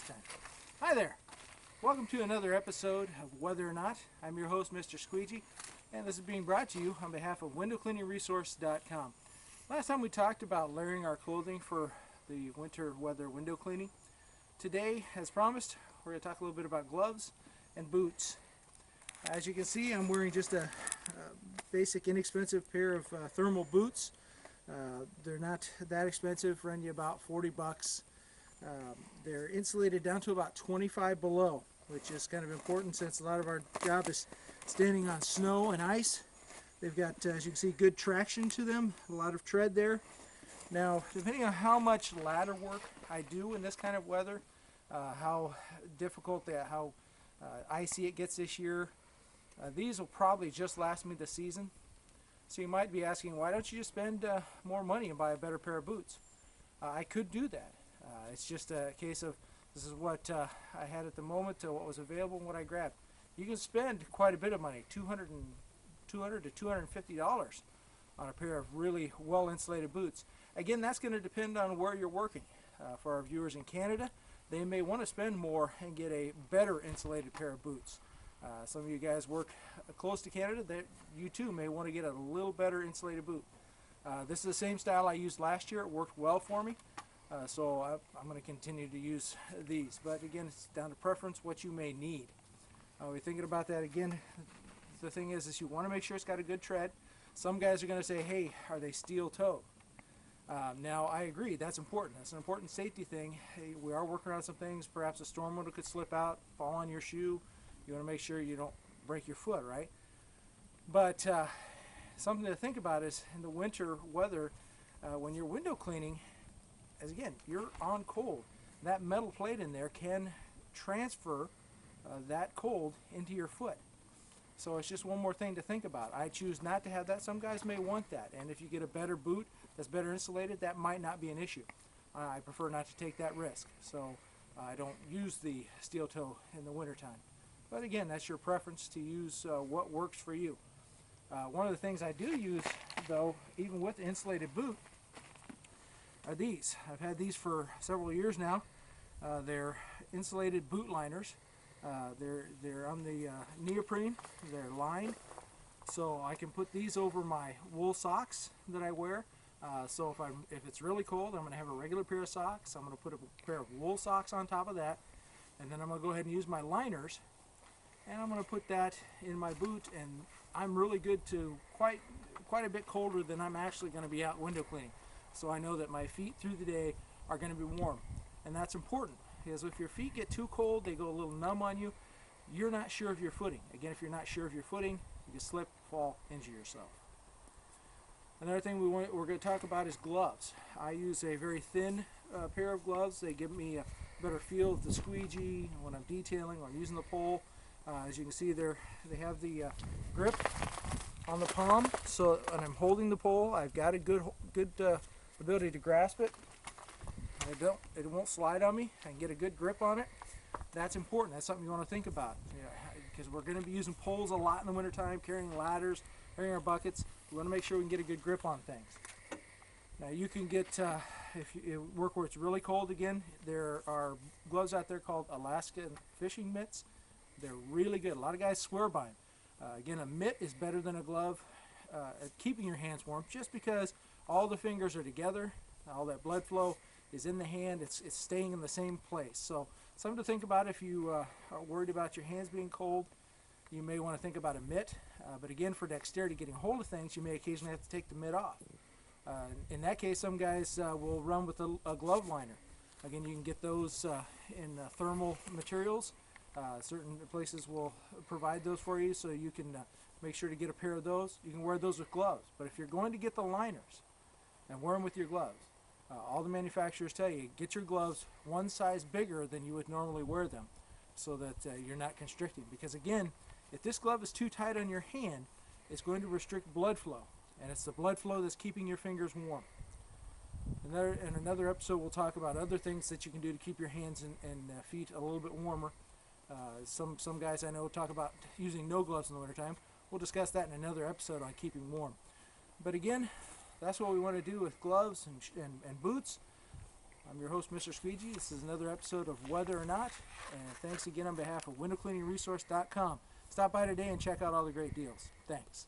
time. Hi there. Welcome to another episode of Whether or Not. I'm your host, Mr. Squeegee, and this is being brought to you on behalf of WindowCleaningResource.com. Last time we talked about layering our clothing for the winter weather window cleaning. Today, as promised, we're going to talk a little bit about gloves and boots. As you can see, I'm wearing just a basic, inexpensive pair of thermal boots. They're not that expensive, run you about 40 bucks. They're insulated down to about 25 below, which is kind of important since a lot of our job is standing on snow and ice. They've got, as you can see, good traction to them, a lot of tread there. Now, depending on how much ladder work I do in this kind of weather, how difficult, how icy it gets this year, these will probably just last me the season. So you might be asking, why don't you just spend more money and buy a better pair of boots? I could do that. It's just a case of this is what I had at the moment, what was available and what I grabbed. You can spend quite a bit of money, $200 to $250 on a pair of really well insulated boots. Again, that's going to depend on where you're working. For our viewers in Canada, they may want to spend more and get a better insulated pair of boots. Some of you guys work close to Canada, you too may want to get a little better insulated boot. This is the same style I used last year. It worked well for me. So I'm going to continue to use these. But again, it's down to preference, what you may need. We're thinking about that again. The thing is you want to make sure it's got a good tread. Some guys are going to say, hey, are they steel-toed? Now, I agree. That's important. That's an important safety thing. Hey, we are working on some things. Perhaps a storm window could slip out, fall on your shoe. You want to make sure you don't break your foot, right? But something to think about is in the winter weather, when you're window cleaning, as again, you're on cold. That metal plate in there can transfer that cold into your foot. So it's just one more thing to think about. I choose not to have that. Some guys may want that. And if you get a better boot that's better insulated, that might not be an issue. I prefer not to take that risk. So I don't use the steel toe in the wintertime. But again, that's your preference to use what works for you. One of the things I do use, though, even with the insulated boot, are these. I've had these for several years now. They're insulated boot liners. They're on the neoprene. They're lined, so I can put these over my wool socks that I wear. So if it's really cold, I'm going to have a regular pair of socks. I'm going to put a pair of wool socks on top of that, and then I'm going to go ahead and use my liners, and I'm going to put that in my boot. And I'm really good to quite a bit colder than I'm actually going to be out window cleaning. So I know that my feet through the day are going to be warm, and that's important because if your feet get too cold, they go a little numb on you. You're not sure of your footing. Again, if you're not sure of your footing, you can slip, fall, injure yourself. Another thing we're going to talk about is gloves. I use a very thin pair of gloves. They give me a better feel of the squeegee when I'm detailing or using the pole. As you can see, they have the grip on the palm, so when I'm holding the pole, I've got a good ability to grasp it. It won't slide on me. I can get a good grip on it. That's important. That's something you want to think about, because we're going to be using poles a lot in the wintertime, carrying ladders, carrying our buckets. We want to make sure we can get a good grip on things. Now you can get, if you work where it's really cold, again, there are gloves out there called Alaskan fishing mitts. They're really good. A lot of guys swear by them. Again, a mitt is better than a glove at keeping your hands warm, just because all the fingers are together, all that blood flow is in the hand, it's staying in the same place. So something to think about if you are worried about your hands being cold. You may want to think about a mitt, but again, for dexterity, getting hold of things, you may occasionally have to take the mitt off. In that case, some guys will run with a glove liner. Again, you can get those in thermal materials. Certain places will provide those for you, so you can make sure to get a pair of those. You can wear those with gloves, but if you're going to get the liners and wear them with your gloves, all the manufacturers tell you, get your gloves one size bigger than you would normally wear them, so that you're not constricted. Because again, if this glove is too tight on your hand, it's going to restrict blood flow, and it's the blood flow that's keeping your fingers warm. In another episode, we'll talk about other things that you can do to keep your hands and feet a little bit warmer. Some guys I know talk about using no gloves in the wintertime. We'll discuss that in another episode on keeping warm. But again, that's what we want to do with gloves and boots. I'm your host, Mr. Squeegee. This is another episode of Whether or Not, and thanks again on behalf of windowcleaningresource.com. Stop by today and check out all the great deals. Thanks.